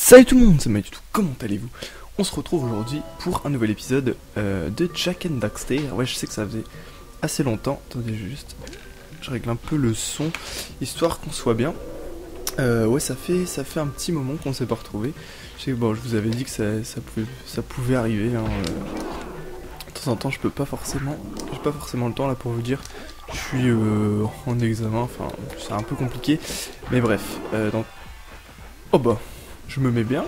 Salut tout le monde, c'est Maïtutou, comment allez-vous? On se retrouve aujourd'hui pour un nouvel épisode de Jak and Daxter. Ouais, je sais que ça faisait assez longtemps. Attendez juste, je règle un peu le son, histoire qu'on soit bien. Ouais, ça fait un petit moment qu'on s'est pas retrouvé. Je sais que bon, je vous avais dit que ça pouvait arriver. Hein, de temps en temps, j'ai pas forcément le temps là pour vous dire. Je suis en examen, enfin, c'est un peu compliqué. Mais bref, donc... Oh bah, je me mets bien.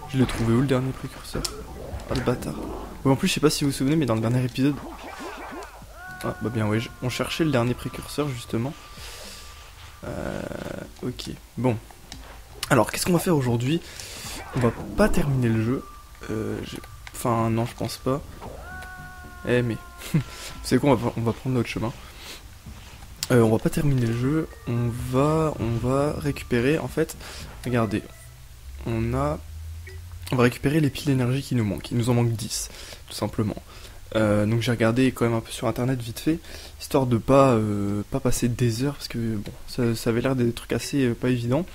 Je l'ai trouvé où le dernier précurseur? Ah le bâtard. Ouais, en plus je sais pas si vous vous souvenez mais dans le dernier épisode... Ah bah bien ouais, on cherchait le dernier précurseur justement. Ok, bon. Alors qu'est-ce qu'on va faire aujourd'hui? On va pas terminer le jeu. Enfin non je pense pas. Eh mais... vous savez quoi, on va prendre notre chemin. On va pas terminer le jeu. On va récupérer en fait... Regardez. On va récupérer les piles d'énergie qui nous manquent. Il nous en manque 10, tout simplement. Donc j'ai regardé quand même un peu sur internet vite fait, histoire de pas passer des heures, parce que bon, ça avait l'air des trucs assez pas évidents.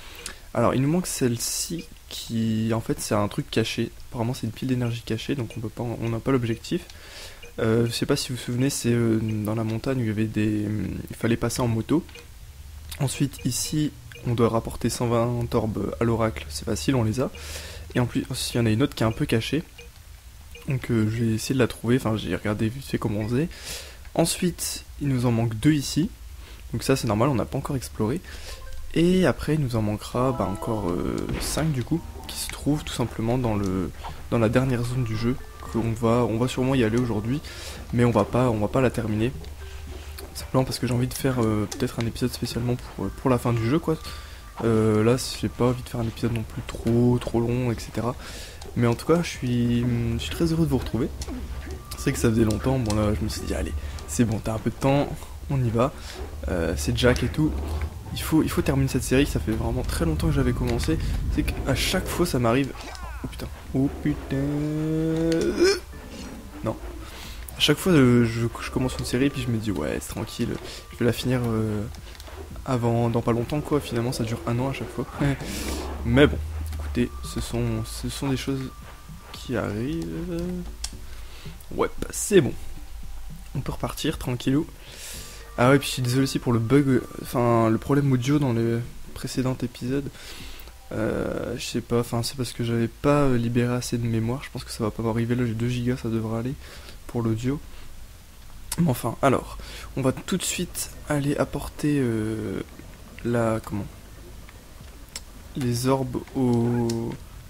Alors il nous manque celle-ci, qui en fait c'est un truc caché. Apparemment c'est une pile d'énergie cachée, donc on n'a pas l'objectif. Je sais pas si vous vous souvenez, c'est dans la montagne où il y avait il fallait passer en moto. Ensuite ici, on doit rapporter 120 orbes à l'oracle, c'est facile, on les a. Et en plus, il y en a une autre qui est un peu cachée. Donc je vais essayer de la trouver, enfin j'ai regardé vite fait comment on faisait. Ensuite, il nous en manque 2 ici. Donc ça c'est normal, on n'a pas encore exploré. Et après il nous en manquera encore 5 du coup, qui se trouvent tout simplement dans la dernière zone du jeu. On va sûrement y aller aujourd'hui, mais on va pas la terminer. Simplement parce que j'ai envie de faire peut-être un épisode spécialement pour la fin du jeu quoi. Là j'ai pas envie de faire un épisode non plus trop long, etc. Mais en tout cas je suis très heureux de vous retrouver. C'est que ça faisait longtemps, bon là je me suis dit allez, c'est bon, t'as un peu de temps, on y va. C'est Jak et tout. Il faut terminer cette série, ça fait vraiment très longtemps que j'avais commencé. C'est qu'à chaque fois ça m'arrive... Oh putain... Non. À chaque fois je commence une série puis je me dis ouais c'est tranquille, je vais la finir dans pas longtemps quoi, finalement ça dure 1 an à chaque fois. Mais bon, écoutez, ce sont des choses qui arrivent. Ouais, bah, c'est bon. On peut repartir tranquillou. Ah ouais, puis je suis désolé aussi pour le bug, enfin le problème audio dans les précédents épisodes. Je sais pas, enfin c'est parce que j'avais pas libéré assez de mémoire, je pense que ça va pas m'arriver là, j'ai 2 gigas, ça devrait aller pour l'audio. Mais enfin, alors, on va tout de suite aller apporter les orbes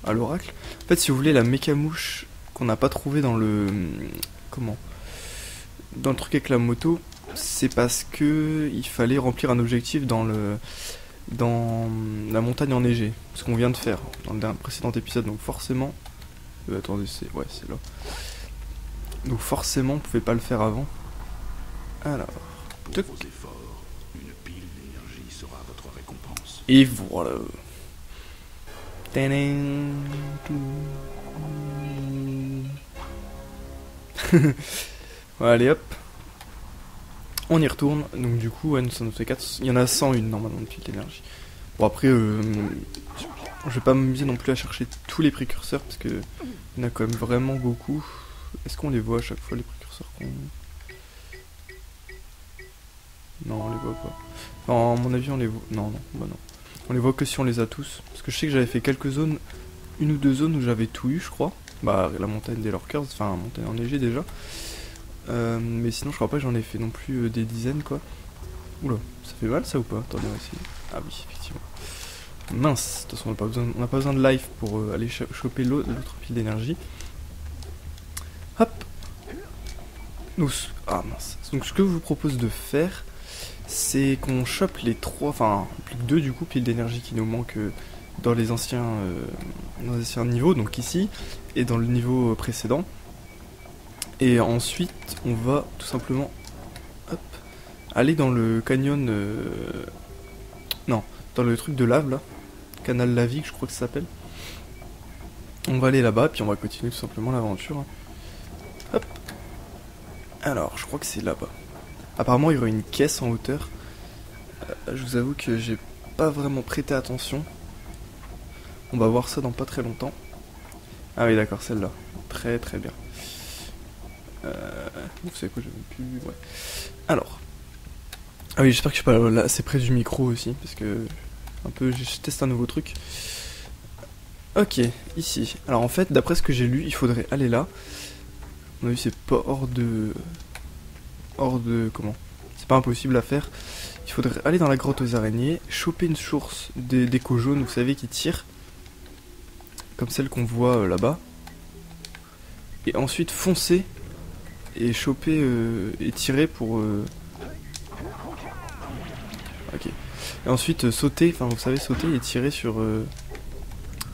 à l'oracle. En fait, si vous voulez, la mécamouche qu'on n'a pas trouvé dans dans le truc avec la moto, c'est parce que il fallait remplir un objectif dans la montagne enneigée, ce qu'on vient de faire dans le précédent épisode. Donc forcément, attendez, c'est là. Donc forcément, on pouvait pas le faire avant. Alors, toc. Une pile d'énergie sera votre récompense. Et voilà. Allez hop. On y retourne. Donc du coup, ouais, ça nous fait 4. Il y en a 101 normalement de piles d'énergie. Bon après, je vais pas m'amuser non plus à chercher tous les précurseurs parce que il y en a quand même vraiment beaucoup. Est-ce qu'on les voit à chaque fois les précurseurs qu'on... Non, on les voit pas. Enfin, à mon avis, on les voit... Non, bah non. On les voit que si on les a tous. Parce que je sais que j'avais fait quelques zones, 1 ou 2 zones où j'avais tout eu, je crois. Bah, la montagne des Lurkers, enfin, la montagne enneigée déjà. Mais sinon, je crois pas que j'en ai fait non plus des dizaines, quoi. Oula, ça fait mal ça ou pas? Attendez, on va essayer. Ah oui, effectivement. Mince, de toute façon, on n'a pas besoin de life pour aller choper l'autre pile d'énergie. Hop. Ah mince. Donc, ce que je vous propose de faire, c'est qu'on chope les 3, enfin plus que 2 du coup piles d'énergie qui nous manquent dans les anciens niveaux, donc ici et dans le niveau précédent. Et ensuite on va tout simplement aller dans le canyon, non, dans le truc de lave là, canal lavique je crois que ça s'appelle. On va aller là-bas puis on va continuer tout simplement l'aventure. Hop. Alors je crois que c'est là-bas. Apparemment il y aurait une caisse en hauteur. Je vous avoue que j'ai pas vraiment prêté attention. On va voir ça dans pas très longtemps. Ah oui d'accord, celle-là. Très très bien. Vous savez quoi, j'avais plus... Ouais. Alors. Ah oui, j'espère que je suis pas là assez près du micro aussi, parce que... Un peu, je teste un nouveau truc. Ok, ici. Alors en fait, d'après ce que j'ai lu, il faudrait aller là. On a vu, c'est pas hors de... Comment? C'est pas impossible à faire. Il faudrait aller dans la grotte aux araignées, choper une source d'écho jaune, vous savez, qui tire. Comme celle qu'on voit là-bas. Et ensuite foncer et choper et tirer pour... Ok. Et ensuite sauter, enfin vous savez, sauter et tirer sur...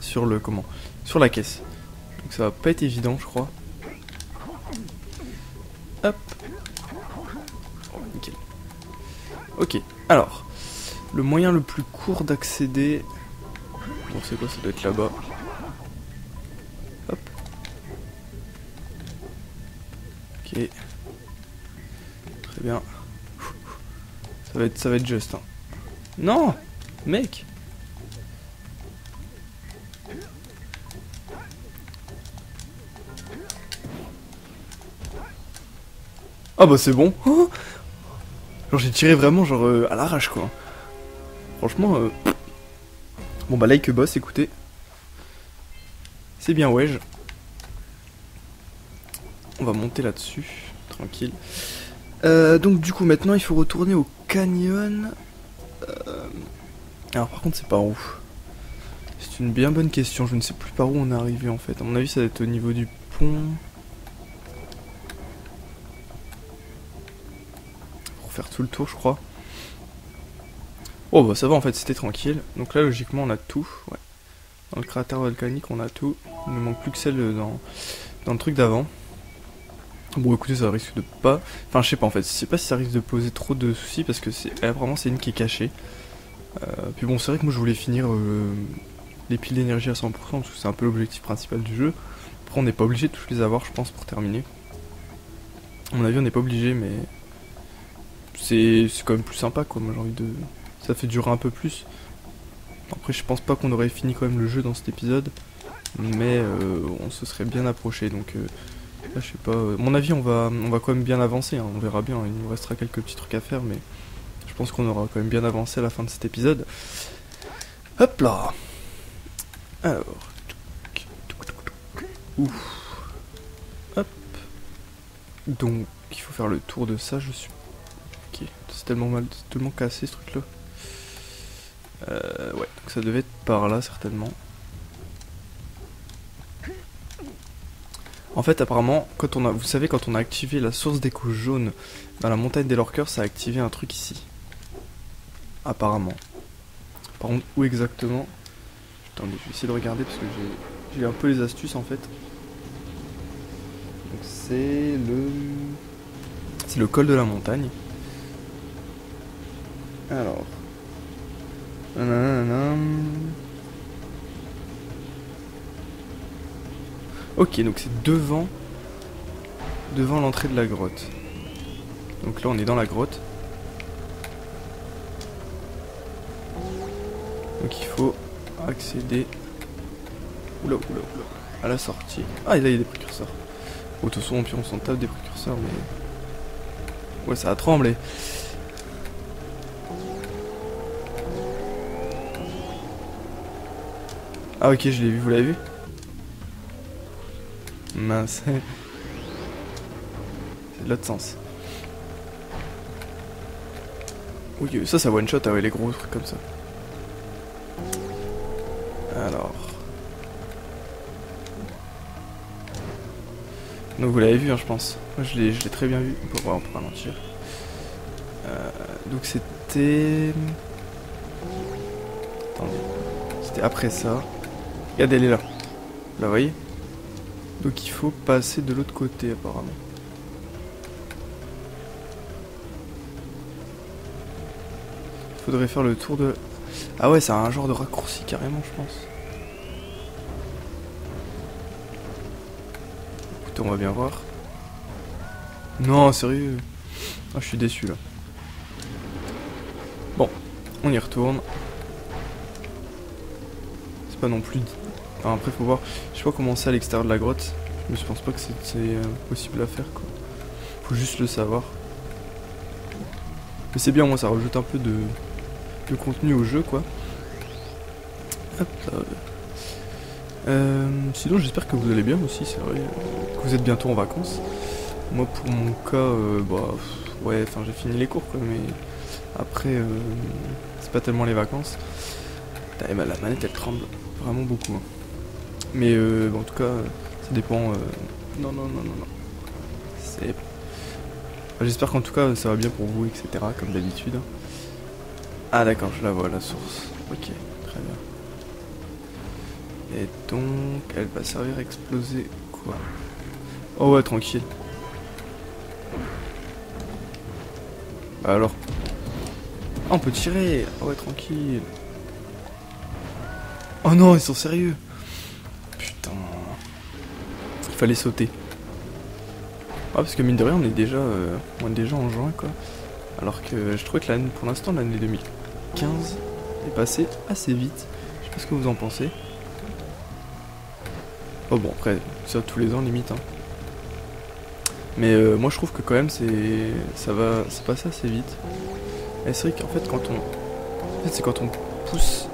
sur le... Comment? Sur la caisse. Donc ça va pas être évident, je crois. Hop. Oh, nickel. Ok, alors. Le moyen le plus court d'accéder... Bon, c'est quoi? Ça doit être là-bas. Hop. Ok. Très bien. Ça va être juste. Hein. Non, mec. Ah bah c'est bon. Oh, genre j'ai tiré vraiment genre à l'arrache quoi. Franchement. Bon bah like boss, écoutez. C'est bien ouais. On va monter là-dessus, tranquille. Donc du coup maintenant il faut retourner au canyon. Alors par contre c'est par où? C'est une bien bonne question, je ne sais plus par où on est arrivé en fait. À mon avis ça va être au niveau du pont. Pour faire tout le tour je crois. Oh bah ça va en fait, c'était tranquille. Donc là logiquement on a tout. Ouais. Dans le cratère volcanique on a tout. Il ne manque plus que celle dans le truc d'avant. Bon écoutez ça risque de pas... Enfin je sais pas en fait, je sais pas si ça risque de poser trop de soucis parce que vraiment c'est une qui est cachée. Puis bon c'est vrai que moi je voulais finir les piles d'énergie à 100% parce que c'est un peu l'objectif principal du jeu. Après on n'est pas obligé de tous les avoir je pense pour terminer. À mon avis on n'est pas obligé mais... C'est quand même plus sympa quoi, moi j'ai envie de... Ça fait durer un peu plus. Après je pense pas qu'on aurait fini quand même le jeu dans cet épisode. Mais on se serait bien approché donc... Là, je sais pas, à mon avis on va quand même bien avancer, hein. On verra bien, il nous restera quelques petits trucs à faire mais je pense qu'on aura quand même bien avancé à la fin de cet épisode. Hop là. Alors. Ouf. Hop. Donc il faut faire le tour de ça, je suis... Ok, c'est tellement cassé ce truc là. Ouais, donc ça devait être par là certainement. En fait, apparemment, vous savez, quand on a activé la source d'écho jaune dans la montagne des Lorqueurs, ça a activé un truc ici. Apparemment. Par contre, où exactement? Attendez, je vais essayer de regarder parce que j'ai un peu les astuces en fait. Donc c'est le col de la montagne. Alors. Ok, donc c'est devant l'entrée de la grotte. Donc là on est dans la grotte. Donc il faut accéder à la sortie. Ah et là il y a des précurseurs. Bon, de toute façon on s'en tape des précurseurs mais... Ouais ça a tremblé. Ah ok je l'ai vu, vous l'avez vu? Mince. C'est de l'autre sens. Oui, ça one shot, ah ouais, les gros trucs comme ça. Alors. Donc vous l'avez vu, hein, je pense. Moi je l'ai très bien vu. On peut ralentir. Donc c'était... Attendez. C'était après ça. Regardez, elle est là. Là, vous voyez? Donc il faut passer de l'autre côté apparemment. Il faudrait faire le tour de... Ah ouais, c'est un genre de raccourci carrément je pense. Écoutez, on va bien voir. Non, sérieux. Ah, je suis déçu là. Bon, on y retourne. C'est pas non plus Enfin, après, faut voir. Je sais pas comment c'est à l'extérieur de la grotte, mais je pense pas que c'est possible à faire, quoi. Faut juste le savoir. Mais c'est bien, moi, ça rajoute un peu de contenu au jeu, quoi. Hop là. Sinon, j'espère que vous allez bien aussi, c'est vrai. Que vous êtes bientôt en vacances. Moi, pour mon cas, bah, ouais, enfin, j'ai fini les cours, quoi, mais après, c'est pas tellement les vacances. Putain, la manette, elle tremble vraiment beaucoup. Hein. Mais bon, en tout cas, ça dépend. Non, non, non, non, non. C'est. J'espère qu'en tout cas, ça va bien pour vous, etc. Comme d'habitude. Ah, d'accord, je la vois, la source. Ok, très bien. Et donc, elle va servir à exploser quoi? Oh ouais, tranquille. Bah alors. Ah, on peut tirer. Ah ouais, tranquille. Oh non, ils sont sérieux. Putain. Il fallait sauter. Ah, parce que mine de rien, on est déjà en juin, quoi. Alors que je trouvais que l'année, pour l'instant, l'année 2015 est passée assez vite. Je sais pas ce que vous en pensez. Oh bon, après, ça tous les ans limite. Hein. Mais moi je trouve que quand même c'est passé assez vite. Et c'est vrai qu'en fait c'est quand on pousse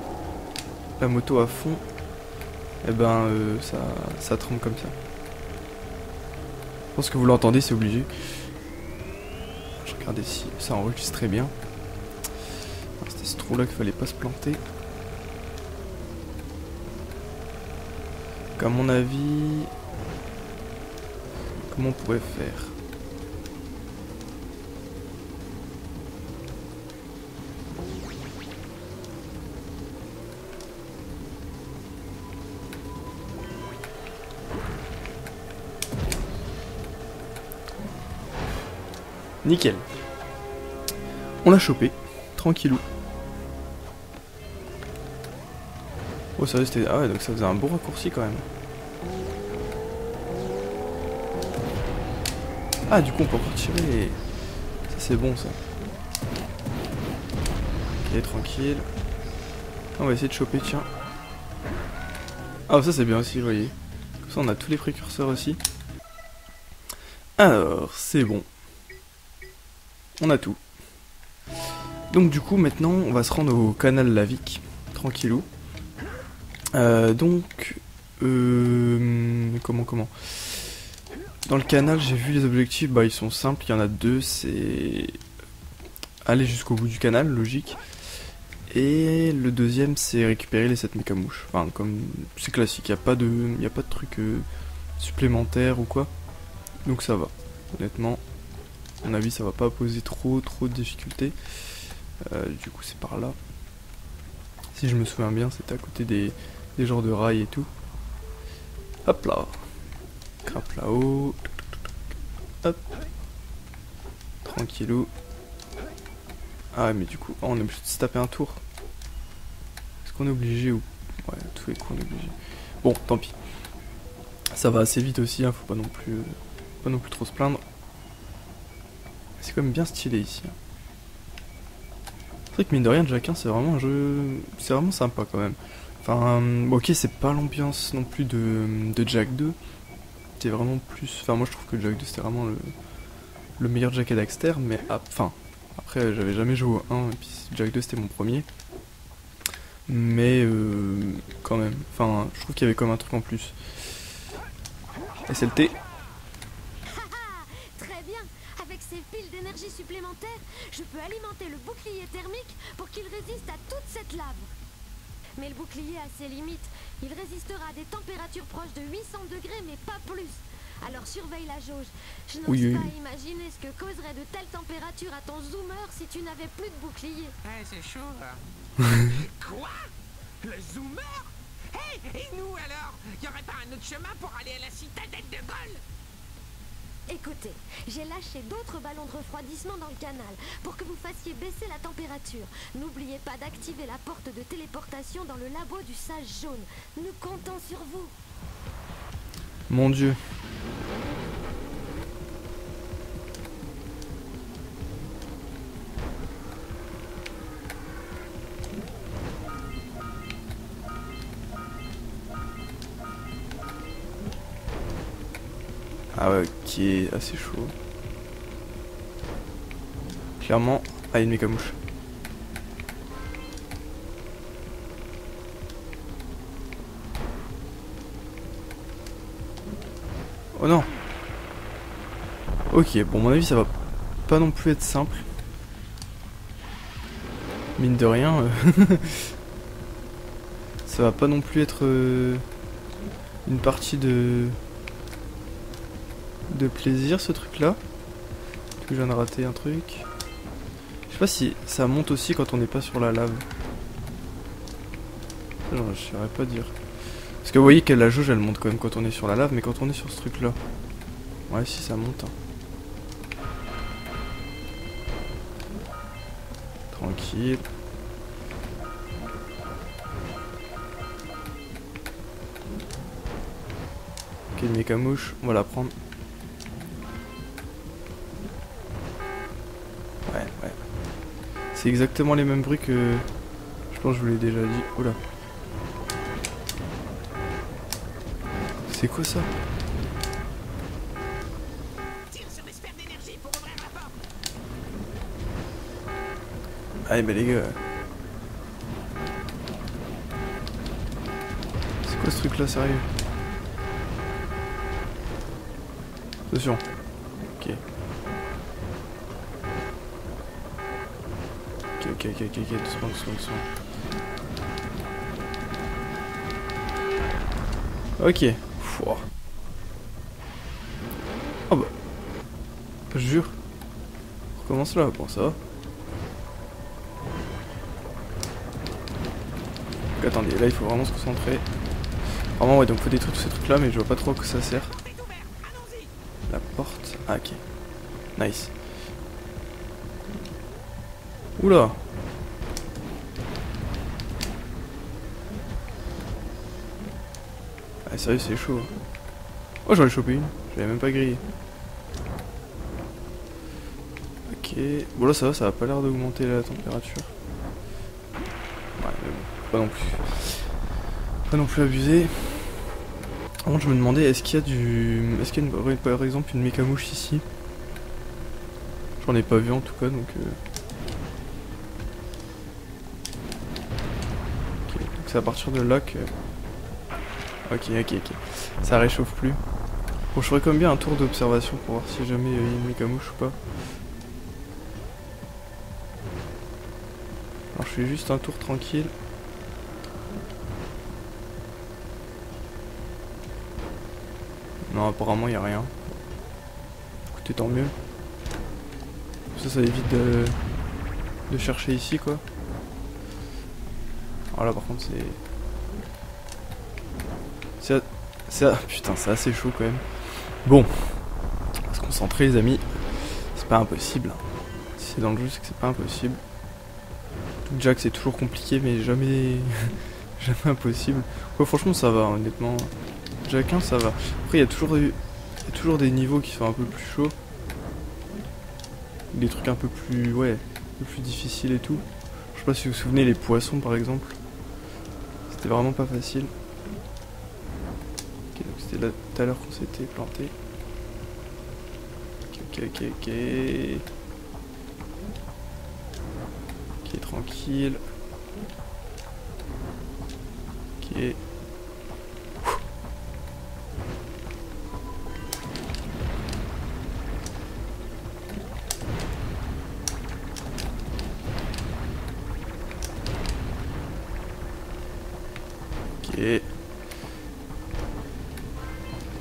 la moto à fond, et ben ça tremble comme ça. Je pense que vous l'entendez, c'est obligé. Je regardais si ça enregistrait bien. C'était ce trou là qu'il fallait pas se planter. À mon avis, comment on pourrait faire? Nickel. On l'a chopé, tranquillou. Oh sérieux, c'était... Ah ouais, donc ça faisait un beau raccourci quand même. Ah, du coup on peut encore tirer. Ça c'est bon ça. Ok, tranquille. On va essayer de choper, tiens. Ah, ça c'est bien aussi, vous voyez. Comme ça on a tous les précurseurs aussi. Alors, c'est bon. On a tout. Donc du coup maintenant on va se rendre au canal Lavic. Tranquillou. Comment dans le canal, j'ai vu les objectifs, bah ils sont simples, il y en a deux, c'est aller jusqu'au bout du canal, logique. Et le deuxième, c'est récupérer les 7 mécamouches. Enfin, comme c'est classique, il n'y a pas de truc supplémentaire ou quoi. Donc ça va. Honnêtement, à mon avis, ça va pas poser trop de difficultés. Du coup, c'est par là. Si je me souviens bien, c'était à côté des genres de rails et tout. Hop là. Grimpe là-haut. Hop. Tranquillou. Ah mais du coup, oh, on est obligé de se taper un tour. Est-ce qu'on est obligé ou... Ouais, tous les coups on est obligé. Bon, tant pis. Ça va assez vite aussi, hein, faut pas non plus trop se plaindre. C'est quand même bien stylé ici. Hein. C'est vrai que mine de rien, Jack 1 c'est vraiment un jeu... C'est vraiment sympa quand même. Enfin, ok, c'est pas l'ambiance non plus de Jack 2. C'est vraiment plus... Enfin, moi je trouve que Jack 2 c'était vraiment le meilleur Jack et Daxter, mais... Enfin, après j'avais jamais joué au 1, et puis Jack 2 c'était mon premier. Mais quand même, enfin, je trouve qu'il y avait comme un truc en plus. SLT. Très bien. Avec ces piles d'énergie supplémentaires, je peux alimenter le bouclier thermique pour qu'il résiste à toute cette lave. Mais le bouclier a ses limites. Il résistera à des températures proches de 800 degrés, mais pas plus. Alors surveille la jauge. Je n'ose pas imaginer ce que causerait de telles températures à ton zoomer si tu n'avais plus de bouclier. Ouais, c'est chaud. Quoi? Le zoomer? Hey, et nous alors? Y aurait pas un autre chemin pour aller à la citadelle de Gaulle? Écoutez, j'ai lâché d'autres ballons de refroidissement dans le canal pour que vous fassiez baisser la température. N'oubliez pas d'activer la porte de téléportation dans le labo du sage jaune. Nous comptons sur vous. Mon Dieu. Ah ouais, qui est assez chaud. Clairement. Ah, il y a une mécamouche. Oh non. Ok, bon, à mon avis, ça va pas non plus être simple. Mine de rien, ça va pas non plus être une partie de plaisir, ce truc-là. Est-ce que je viens de rater un truc? Je sais pas si ça monte aussi quand on n'est pas sur la lave. Genre, je saurais pas dire. Parce que vous voyez que la jauge elle monte quand même quand on est sur la lave, mais quand on est sur ce truc là, ouais, si ça monte. Hein. Tranquille. Ok, une mécamouche, on va la prendre. Ouais. C'est exactement les mêmes bruits que. Je pense que je vous l'ai déjà dit. Oula. C'est quoi ça? Tire sur les sphères d'énergie pour ouvrir la porte. Allez, bah les gars. C'est quoi ce truc là, sérieux? Attention. Ok. Ok, doucement. Ok. Fouah. Oh bah. Je jure. On recommence là, bon ça va. Donc, attendez, là il faut vraiment se concentrer. Vraiment ouais, donc faut détruire tous ces trucs là, mais je vois pas trop à quoi ça sert. La porte est ouverte, allons-y. La porte. Ah ok. Nice. Oula. Ah sérieux c'est chaud. Oh j'en ai chopé une. J'avais même pas grillé. Ok. Bon là ça a pas l'air d'augmenter la température. Ouais mais bon. Pas non plus. Pas non plus abusé. Avant je me demandais est-ce qu'il y a du. Est-ce qu'il y a par exemple une mécamouche ici? J'en ai pas vu en tout cas donc. Ok, donc c'est à partir de là que. Ok. Ça réchauffe plus. Bon, je ferais quand même bien un tour d'observation pour voir si jamais il y a une mécamouche ou pas. Alors je fais juste un tour tranquille. Non, apparemment il n'y a rien. Écoutez, tant mieux. Ça évite de chercher ici quoi. Alors là par contre putain, c'est assez chaud quand même. Bon, on va se concentrer les amis. C'est pas impossible. Si c'est dans le jeu, c'est que c'est pas impossible. Jack c'est toujours compliqué mais jamais jamais impossible. Ouais, franchement ça va honnêtement. Jack 1 ça va. Après il y a toujours des niveaux qui sont un peu plus chauds. Des trucs un peu plus un peu plus difficiles et tout. Je sais pas si vous vous souvenez les poissons par exemple. C'était vraiment pas facile. Ok donc c'était là tout à l'heure qu'on s'était planté. Ok. Ok tranquille. Ok.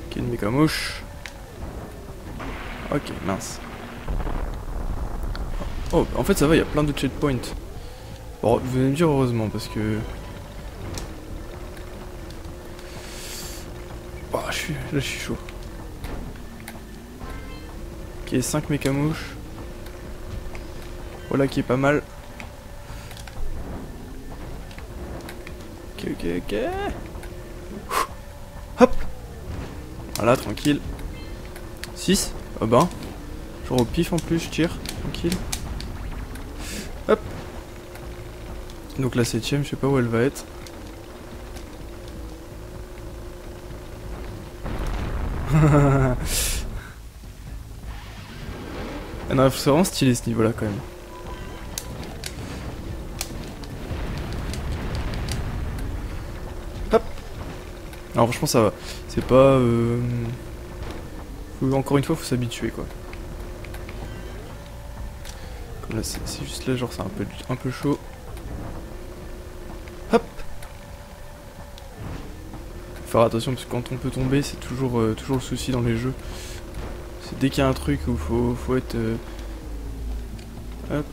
Ok, une mécamouche. Ok, mince. Oh, en fait ça va, il y a plein de checkpoints. Bon, vous allez me dire heureusement parce que... Oh, là je suis chaud. Ok, 5 mécamouches. Voilà qui est pas mal. Ok. Hop. Voilà, tranquille. 6. Oh ben. Genre au pif en plus, je tire. Tranquille. Hop. Donc la 7ème, je sais pas où elle va être. Ah non, c'est vraiment stylé ce niveau là quand même. Hop. Alors franchement ça va. C'est pas... encore une fois faut s'habituer quoi. Comme là c'est juste là genre c'est un peu chaud. Hop. Faut faire attention parce que quand on peut tomber c'est toujours le souci dans les jeux. C'est dès qu'il y a un truc où faut être... Hop.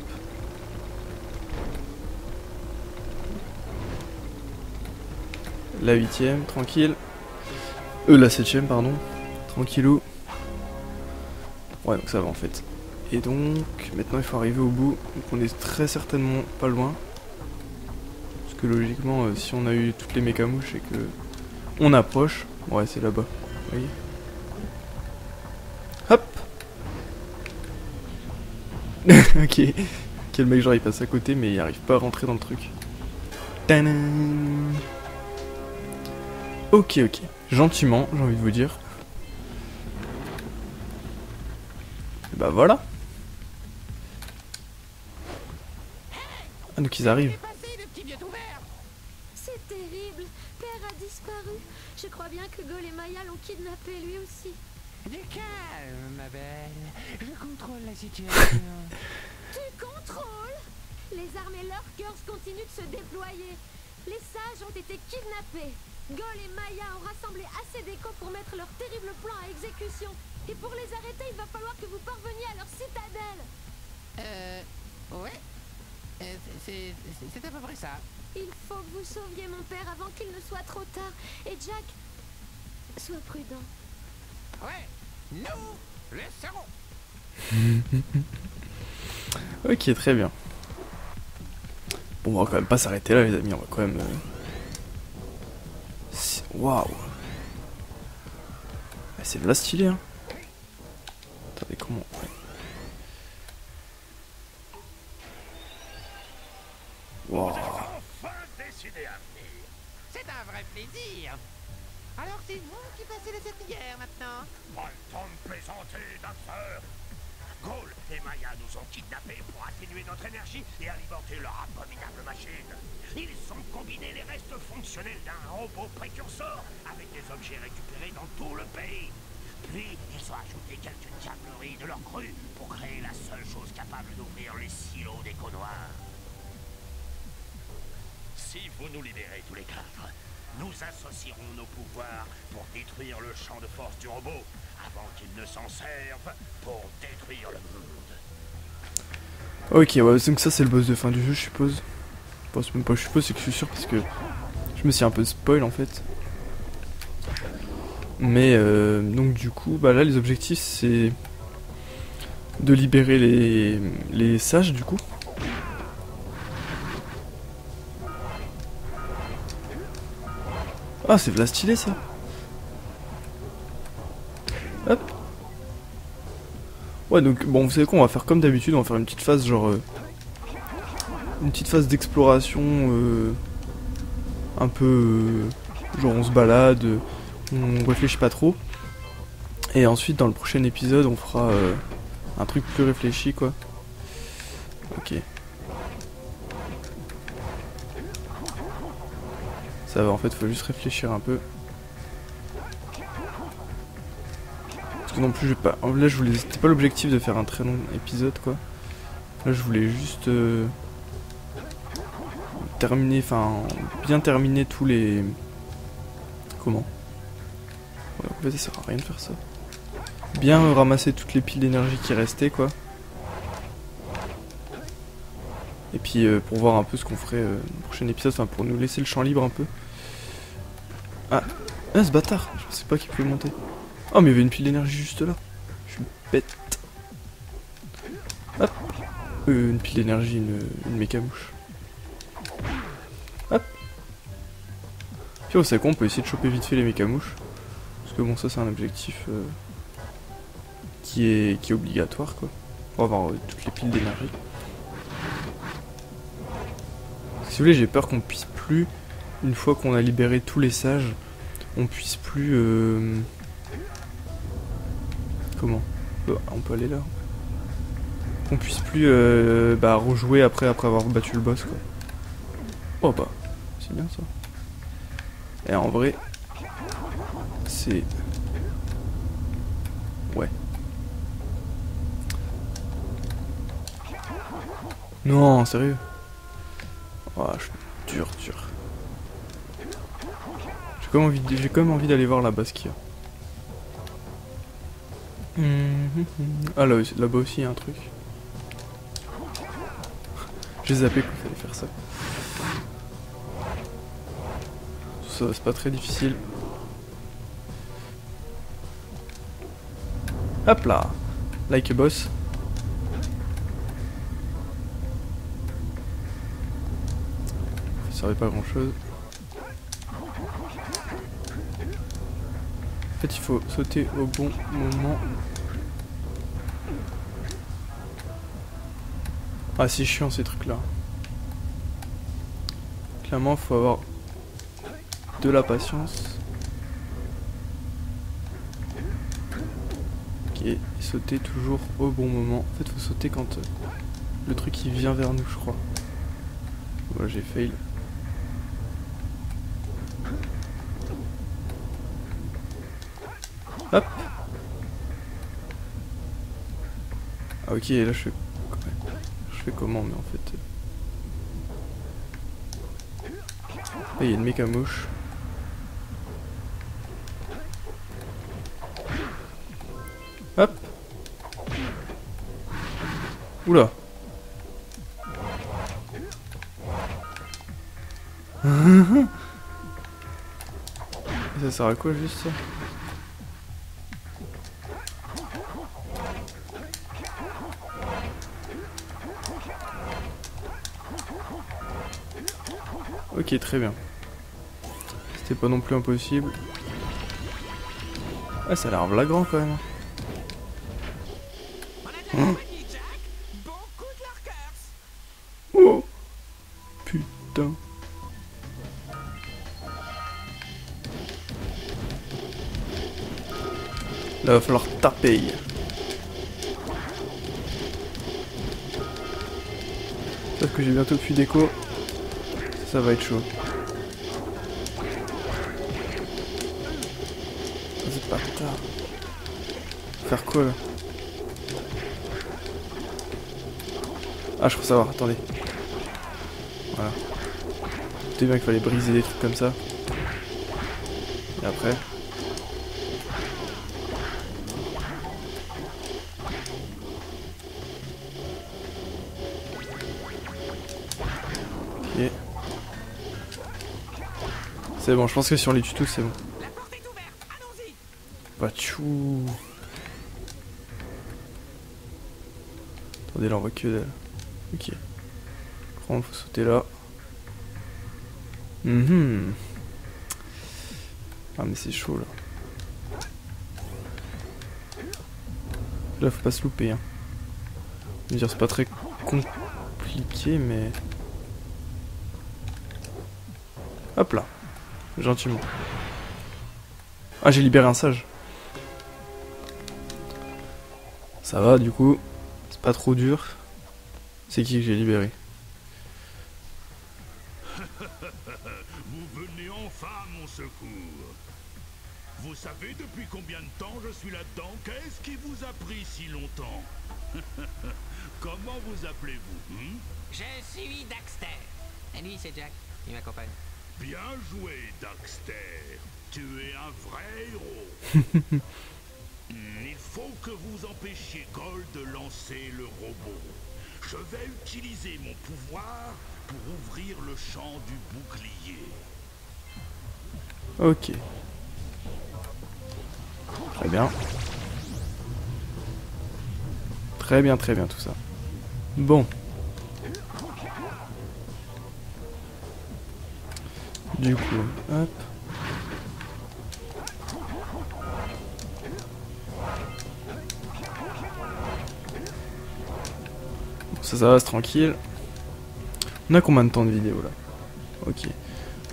La 8ème, tranquille. La 7ème, pardon. Tranquillou. Ouais, donc ça va en fait. Et donc, maintenant il faut arriver au bout. Donc on est très certainement pas loin. Parce que logiquement, si on a eu toutes les mécamouches et que on approche... Ouais, c'est là-bas. Vous voyez ? Hop. Ok. Quel mec genre il passe à côté mais il arrive pas à rentrer dans le truc. Tadam. Ok. Gentiment, j'ai envie de vous dire. Et bah voilà. Ah donc ils arrivent. C'est terrible. Père a disparu. Je crois bien que Gol et Maya l'ont kidnappé lui aussi. Du calme, ma belle. Je contrôle la situation. Tu contrôles? Les armées Lurkers continuent de se déployer. Les sages ont été kidnappés. Gol et Maya ont rassemblé assez d'échos pour mettre leur terrible plan à exécution. Et pour les arrêter, il va falloir que vous parveniez à leur citadelle. Ouais. C'est à peu près ça. Il faut que vous sauviez mon père avant qu'il ne soit trop tard. Et Jack, sois prudent. Ouais. Nous le serons. Ok, très bien. Bon, on va quand même pas s'arrêter là, les amis. On va quand même... Waouh. C'est là stylé, hein. Attendez, comment... Ouais. Waouh. C'est un vrai plaisir. Alors c'est vous qui passez la serpillière maintenant. Pas le temps de plaisanter, docteur. Gol et Maya nous ont kidnappés pour atténuer notre énergie et alimenter leur abominable machine. Ils ont combiné les restes fonctionnels d'un robot précurseur avec des objets récupérés dans tout le pays. Puis, ils ont ajouté quelques diableries de leur cru pour créer la seule chose capable d'ouvrir les silos des noirs. Si vous nous libérez tous les quatre, nous associerons nos pouvoirs pour détruire le champ de force du robot avant qu'il ne s'en serve pour détruire le monde. Ok, ouais, donc ça c'est le boss de fin du jeu, je suppose. Bon, c'est même pas je suppose, c'est que je suis sûr parce que je me suis un peu spoil en fait. Mais donc du coup, bah là les objectifs c'est de libérer les sages du coup. Ah, c'est v'là stylé ça. Hop. Ouais, donc bon, vous savez quoi, on va faire comme d'habitude, on va faire une petite phase genre une petite phase d'exploration un peu genre on se balade, on réfléchit pas trop. Et ensuite dans le prochain épisode, on fera un truc plus réfléchi quoi. OK. Ça va, en fait, faut juste réfléchir un peu. Parce que non plus, je vais pas... Là, je voulais... C'était pas l'objectif de faire un très long épisode, quoi. Là, je voulais juste... terminer... Enfin, bien terminer tous les... Comment? Ouais, en fait, ça sert à rien de faire ça. Bien ramasser toutes les piles d'énergie qui restaient, quoi. Et puis pour voir un peu ce qu'on ferait dans le prochain épisode, enfin pour nous laisser le champ libre un peu. Ah, ce bâtard, je pensais pas qu'il pouvait monter. Oh mais il y avait une pile d'énergie juste là. Je suis bête. Hop. Une pile d'énergie, une mécamouche. Hop. Puis vous savez quoi, on peut essayer de choper vite fait les mécamouches. Parce que bon ça c'est un objectif qui est obligatoire quoi. Pour avoir toutes les piles d'énergie. Si vous voulez, j'ai peur qu'on puisse plus, une fois qu'on a libéré tous les sages, on puisse plus... Comment on peut aller là. qu'on puisse plus rejouer après avoir battu le boss quoi. Oh bah, c'est bien ça. Et en vrai, c'est... Ouais. Non, sérieux. Oh, je suis dur. J'ai quand même envie d'aller voir là-bas ce qu'il y a. Ah là-bas aussi il y a un truc. J'ai zappé qu'il fallait faire ça. Ça c'est pas très difficile. Hop là. Like a boss. Ça servait pas à grand chose. En fait il faut sauter au bon moment. Ah c'est chiant ces trucs là. Clairement faut avoir de la patience. Ok, et sauter toujours au bon moment. En fait faut sauter quand le truc il vient vers nous je crois. Voilà j'ai fail. Hop. Ah ok là je fais comment mais en fait... Là il y a une méca mouche. Hop. Oula. Ça sert à quoi juste ça? Ok, très bien. C'était pas non plus impossible. Ah, ça a l'air flagrant quand même. Oh putain. Là, va falloir taper. Sauf que j'ai bientôt plus d'écho. Ça va être chaud. C'est pas tard. Faire quoi là? Ah je crois savoir, attendez. Voilà. C'était bien qu'il fallait briser des trucs comme ça. Et après... Ok. C'est bon, je pense que si on les tue tous, c'est bon. La porte est ouverte, allons-y. Bah tchou. Attendez, là on voit que dalle. Ok. Faut sauter là. Ah mais c'est chaud là. Là faut pas se louper hein. Je veux dire c'est pas très compliqué mais... Hop là. Gentiment. Ah j'ai libéré un sage. Ça va du coup. C'est pas trop dur. C'est qui que j'ai libéré? Vous venez enfin à mon secours. Vous savez depuis combien de temps je suis là-dedans? Qu'est-ce qui vous a pris si longtemps? Comment vous appelez-vous Je suis Daxter. Et lui, c'est Jack. Il m'accompagne. Bien joué, Daxter. Tu es un vrai héros. Il faut que vous empêchiez Gold de lancer le robot. Je vais utiliser mon pouvoir pour ouvrir le champ du bouclier. Ok. Très bien. Très bien tout ça. Bon. Du coup, hop. Ça va, c'est tranquille. On a combien de temps de vidéo là? Ok.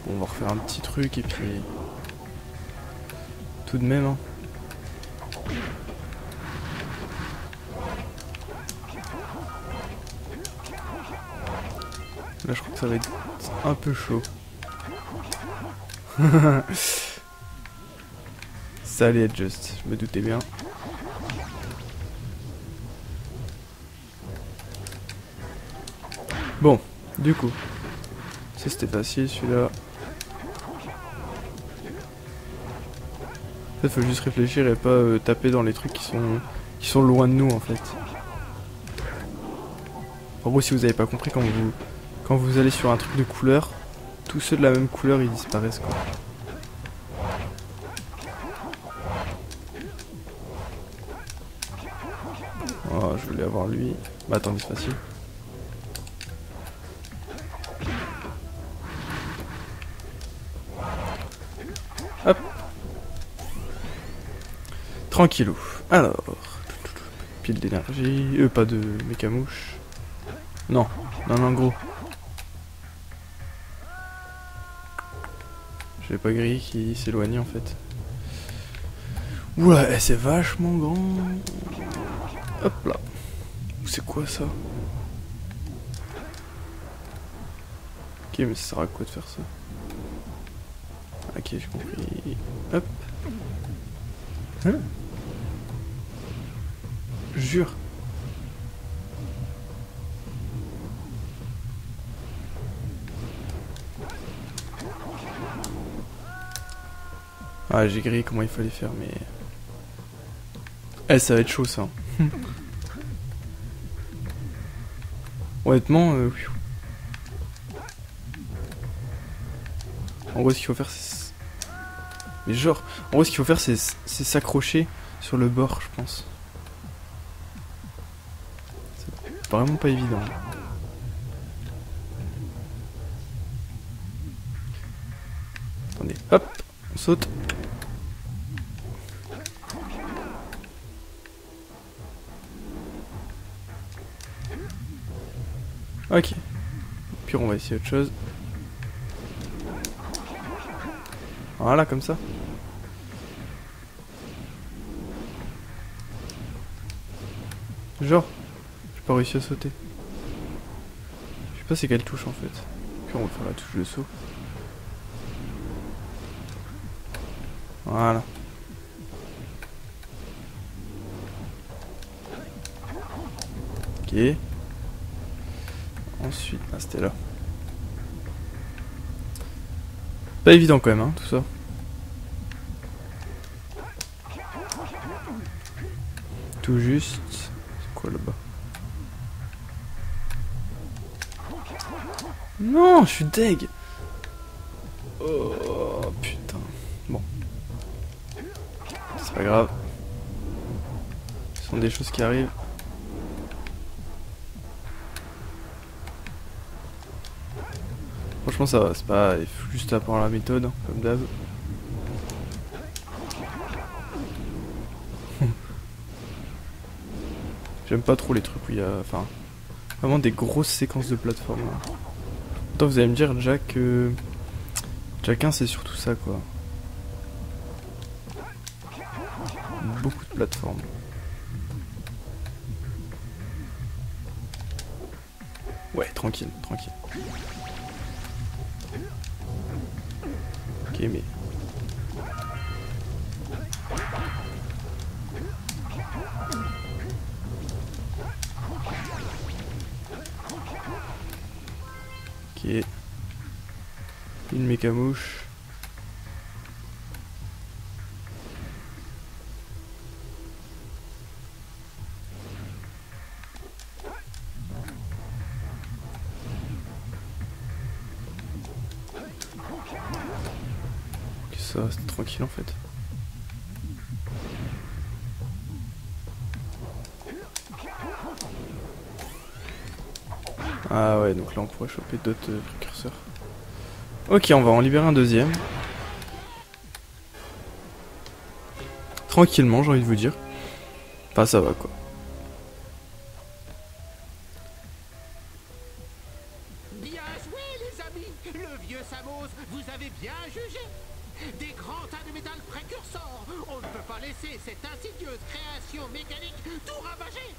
Bon, on va refaire un petit truc et puis... Tout de même, hein. Là, je crois que ça va être un peu chaud. Ça allait être juste, je me doutais bien. Bon, du coup, ça c'était facile celui-là. En fait, faut juste réfléchir et pas taper dans les trucs qui sont loin de nous en fait. En gros, si vous avez pas compris, quand vous allez sur un truc de couleur, tous ceux de la même couleur ils disparaissent quoi. Oh, je voulais avoir lui. Bah attendez, c'est facile. Hop. Tranquillou. Alors. Pile d'énergie. Pas de mécamouche. Non. Non, gros. J'ai pas grillé qui s'éloignait en fait. Oula, c'est vachement grand. Hop là. C'est quoi ça? Ok, mais ça sert à quoi de faire ça? Ok, j'ai compris. Hop. Hein? Jure. Ah, j'ai grillé comment il fallait faire, mais... Eh, ça va être chaud, ça. Honnêtement, en gros, ce qu'il faut faire, c'est... Mais genre, en gros, ce qu'il faut faire, c'est s'accrocher sur le bord, je pense. C'est vraiment pas évident. Attendez, hop, on saute. Ok. Puis on va essayer autre chose. Voilà, comme ça. Genre, j'ai pas réussi à sauter. Je sais pas c'est quelle touche en fait. Puis on va faire la touche de saut. Voilà. Ok. Ensuite, ah c'était là. Pas évident quand même, hein, tout ça. Tout juste. C'est quoi là-bas? Non, je suis deg. Oh putain. Bon. C'est pas grave. Ce sont des choses qui arrivent. Franchement ça va, c'est pas... Il faut juste apprendre la méthode, hein, comme d'hab. J'aime pas trop les trucs où il y a... Enfin... Vraiment des grosses séquences de plateforme. Pourtant vous allez me dire, Jack... Jack 1 c'est surtout ça quoi. Beaucoup de plateformes. Ouais, tranquille, tranquille. Ok, mais... Ok. Une mécamouche. Ok, ça, c'était tranquille en fait. Ah ouais, donc là on pourrait choper d'autres précurseurs. Ok, on va en libérer un deuxième. Tranquillement, j'ai envie de vous dire. Enfin, ça va quoi. Bien joué, les amis. Le vieux Samos, vous avez bien jugé. Des grands tas de métal précurseurs. On ne peut pas les laisser cette insidieuse création mécanique tout ravager.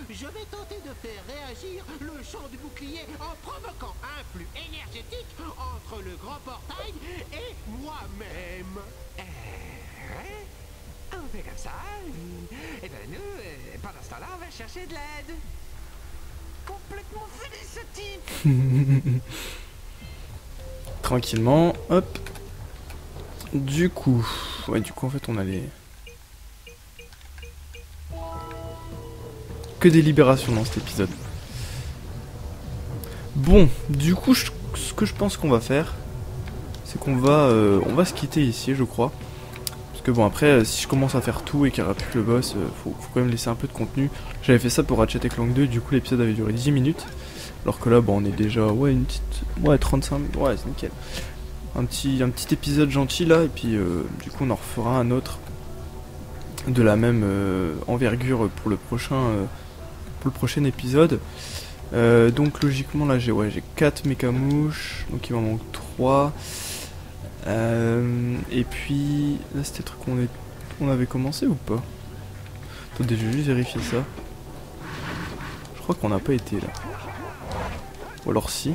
Je vais tenter de faire réagir le champ du bouclier en provoquant un flux énergétique entre le grand portail et moi-même. On fait comme ça. Et ben nous, pendant ce temps-là, on va chercher de l'aide. Complètement fini ce type. Tranquillement, hop. Du coup, en fait, on a les... Que des libérations dans cet épisode. Bon, du coup, ce que je pense qu'on va faire, c'est qu'on va, on va se quitter ici, je crois. Parce que bon, après, si je commence à faire tout et qu'il n'y aura plus que le boss, faut quand même laisser un peu de contenu. J'avais fait ça pour Ratchet & Clank 2, du coup l'épisode avait duré 10 minutes. Alors que là, bon, on est déjà, une petite... 35 minutes, c'est nickel. Un petit épisode gentil là, et puis du coup on en refera un autre de la même envergure pour le prochain épisode. Donc logiquement là j'ai 4 mécamouches, donc il m'en manque 3. Et puis là c'était le truc qu'on avait commencé ou pas? Attendez, je vais juste vérifier ça. Je crois qu'on n'a pas été là. Ou alors si.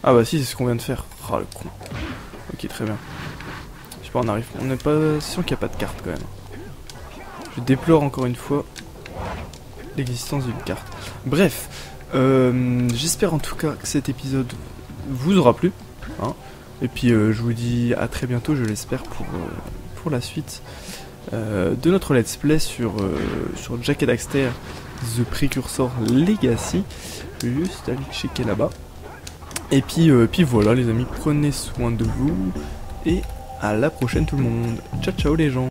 Ah bah si, c'est ce qu'on vient de faire. Ah le con. Ok, très bien. Je sais pas, on n'est pas sûr qu'il n'y a pas de carte quand même. Je déplore encore une fois l'existence d'une carte. Bref, j'espère en tout cas que cet épisode vous aura plu. Hein. Et puis je vous dis à très bientôt, je l'espère, pour la suite de notre let's play sur Jak et Daxter The Precursor Legacy. Je vais juste aller checker là-bas. Et puis voilà les amis, prenez soin de vous et à la prochaine tout le monde. Ciao ciao les gens.